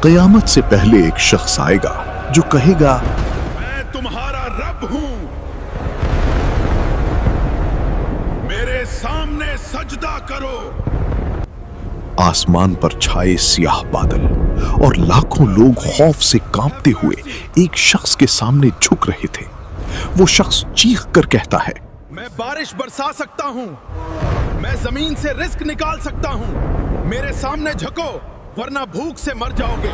قیامت سے پہلے ایک شخص آئے گا جو کہے گا میں تمہارا رب ہوں، میرے سامنے سجدہ کرو۔ آسمان پر چھائے سیاہ بادل اور لاکھوں لوگ خوف سے کانپتے ہوئے ایک شخص کے سامنے جھک رہے تھے۔ وہ شخص چیخ کر کہتا ہے، میں بارش برسا سکتا ہوں، میں زمین سے رزق نکال سکتا ہوں، میرے سامنے جھکو ورنہ بھوک سے مر جاؤ گے۔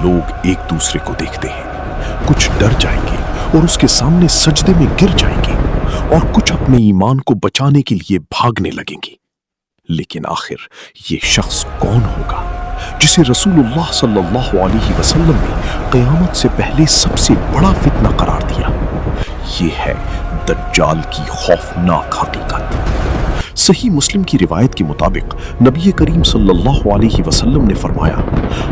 لوگ ایک دوسرے کو دیکھتے ہیں، کچھ ڈر جائیں گے اور اس کے سامنے سجدے میں گر جائیں گے اور کچھ اپنے ایمان کو بچانے کے لیے بھاگنے لگیں گے۔ لیکن آخر یہ شخص کون ہوگا جسے رسول اللہ صلی اللہ علیہ وسلم نے قیامت سے پہلے سب سے بڑا فتنہ قرار دیا؟ یہ ہے دجال کی خوفناک حقیقت۔ صحیح مسلم کی روایت کے مطابق نبی کریم صلی اللہ علیہ وسلم نے فرمایا،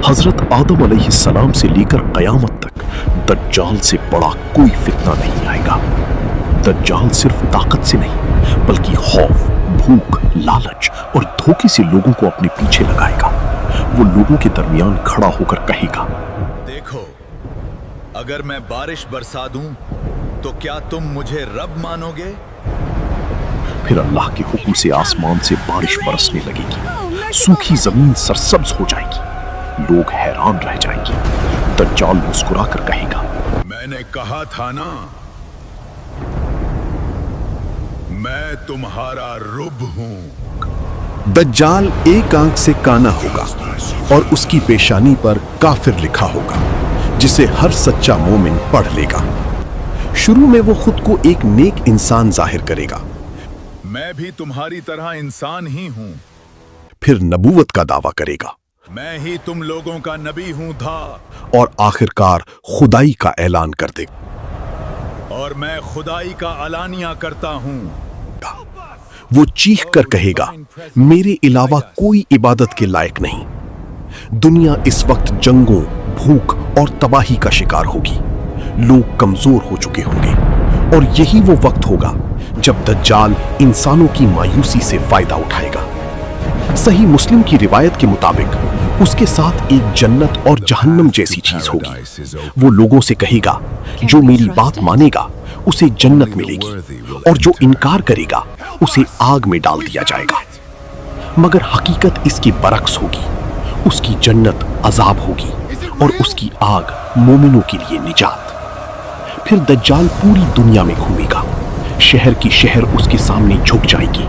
حضرت آدم علیہ السلام سے لے کر قیامت تک دجال سے بڑا کوئی فتنہ نہیں آئے گا۔ دجال صرف طاقت سے نہیں بلکہ خوف، بھوک، لالچ اور دھوکے سے لوگوں کو اپنے پیچھے لگائے گا۔ وہ لوگوں کے درمیان کھڑا ہو کر کہے گا، دیکھو، اگر میں بارش برسا دوں تو کیا تم مجھے رب مانو گے؟ پھر اللہ کے حکم سے آسمان سے بارش برسنے لگے گی، سوکھی زمین سرسبز ہو جائے گی، لوگ حیران رہ جائیں گے۔ دجال مسکرا کر کہے گا، میں نے کہا تھا نا، میں تمہارا رب ہوں۔ دجال ایک آنکھ سے کانا ہوگا اور اس کی پیشانی پر کافر لکھا ہوگا، جسے ہر سچا مومن پڑھ لے گا۔ شروع میں وہ خود کو ایک نیک انسان ظاہر کرے گا، میں بھی تمہاری طرح انسان ہی ہوں، پھر نبوت کا دعویٰ کرے گا میں ہی تم لوگوں کا نبی ہوں تھا، اور آخرکار خدائی کا اعلان کر دے گا۔ اور میں خدائی کا اعلانیہ کرتا ہوں۔ وہ چیخ کر کہے گا، میرے علاوہ کوئی عبادت کے لائق نہیں۔ دنیا اس وقت جنگوں، بھوک اور تباہی کا شکار ہوگی، لوگ کمزور ہو چکے ہوں گے، اور یہی وہ وقت ہوگا جب دجال انسانوں کی مایوسی سے فائدہ اٹھائے گا۔ صحیح مسلم کی روایت کے مطابق اس کے ساتھ ایک جنت اور جہنم جیسی چیز ہوگی۔ وہ لوگوں سے کہے گا، جو میری بات مانے گا اسے جنت ملے گی، اور جو انکار کرے گا اسے آگ میں ڈال دیا جائے گا۔ مگر حقیقت اس کے برعکس ہوگی، اس کی جنت عذاب ہوگی اور اس کی آگ مومنوں کے لیے نجات۔ پھر دجال پوری دنیا میں گھومے گا، شہر کی شہر اس کے سامنے جھک جائے گی،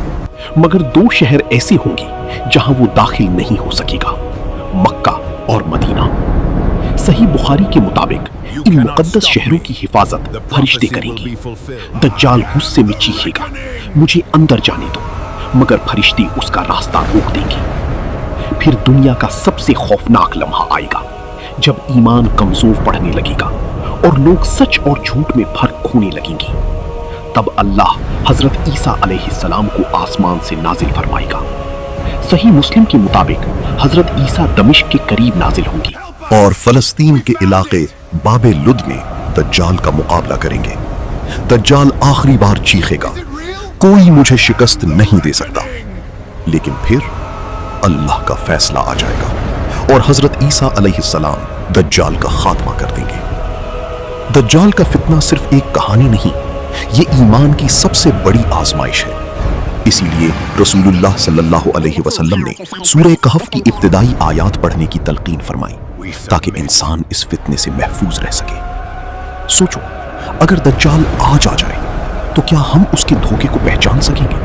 مگر دو شہر ایسے ہوں گے جہاں وہ داخل نہیں ہو سکے گا، مکہ اور مدینہ۔ صحیح بخاری کے مطابق ان مقدس شہروں کی حفاظت فرشتے کریں گے۔ دجال غصے میں چیخے گا، مجھے اندر جانے دو، مگر فرشتے اس کا راستہ روک دیں گے۔ پھر دنیا کا سب سے خوفناک لمحہ آئے گا جب ایمان کمزور پڑنے لگے گا اور لوگ سچ اور جھوٹ میں فرق کھونے لگیں گے۔ تب اللہ حضرت عیسیٰ علیہ السلام کو آسمان سے نازل فرمائے گا۔ صحیح مسلم کے مطابق حضرت عیسیٰ دمشق کے قریب نازل ہوں گے اور فلسطین کے علاقے باب لد میں دجال کا مقابلہ کریں گے۔ دجال آخری بار چیخے گا، کوئی مجھے شکست نہیں دے سکتا۔ لیکن پھر اللہ کا فیصلہ آ جائے گا اور حضرت عیسیٰ علیہ السلام دجال کا خاتمہ کر دیں گے۔ دجال کا فتنہ صرف ایک کہانی نہیں، یہ ایمان کی سب سے بڑی آزمائش ہے۔ اسی لیے رسول اللہ صلی اللہ علیہ وسلم نے سورہ کہف کی ابتدائی آیات پڑھنے کی تلقین فرمائی تاکہ انسان اس فتنے سے محفوظ رہ سکے۔ سوچو، اگر دجال آج آ جائے تو کیا ہم اس کے دھوکے کو پہچان سکیں گے؟